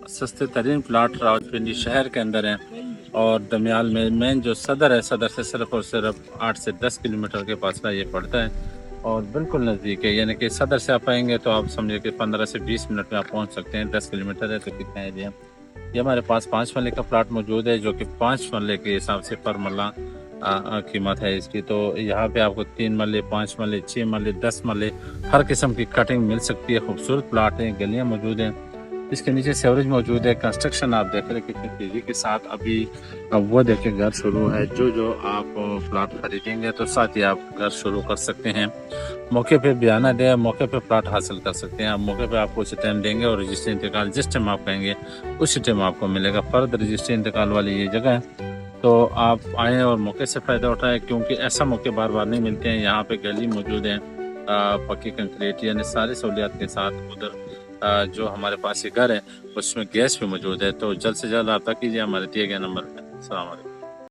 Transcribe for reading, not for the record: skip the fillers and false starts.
सस्ते तरीन प्लाट रावलपिंडी शहर के अंदर हैं और दमियाल में मेन जो सदर है, सदर से सिर्फ और सिर्फ 8 से 10 किलोमीटर के फासला ये पड़ता है और बिल्कुल नज़दीक है। यानी कि सदर से आप आएंगे तो आप समझिए कि 15 से 20 मिनट में आप पहुंच सकते हैं। 10 किलोमीटर है तो कितना है ये हमारे पास 5 मरले का प्लाट मौजूद है, जो कि 5 मरले के हिसाब से पर मरला कीमत है इसकी। तो यहाँ पे आपको 3 मरले, 5 मरले, 6 मरले, 10 मरले हर किस्म की कटिंग मिल सकती है। खूबसूरत प्लाट हैं, गलियाँ मौजूद हैं, इसके नीचे सेवरेज मौजूद है। कंस्ट्रक्शन आप देख रहे हैं कितनी तेजी के साथ अभी अब वो देखे घर शुरू है। जो आप प्लाट खरीदेंगे तो साथ ही आप घर शुरू कर सकते हैं। मौके पे बयाना दे, मौके पे प्लाट हासिल कर सकते हैं। आप मौके पे आपको उसी टाइम देंगे और रजिस्ट्री इंतकाल जिस टाइम आप कहेंगे उसी टाइम आपको मिलेगा। फर्द रजिस्ट्री इंतकाल वाली ये जगह है, तो आप आएँ और मौके से फ़ायदा उठाएँ, क्योंकि ऐसा मौके बार बार नहीं मिलते हैं। यहाँ पे गली मौजूद है, पक्की कंक्रीट यानी सारी सहूलियात के साथ। उधर जो हमारे पास ये घर है उसमें गैस भी मौजूद है। तो जल्द से जल्द रब्ता कीजिए हमारे दिए गए नंबर पर। अस्सलाम वालेकुम।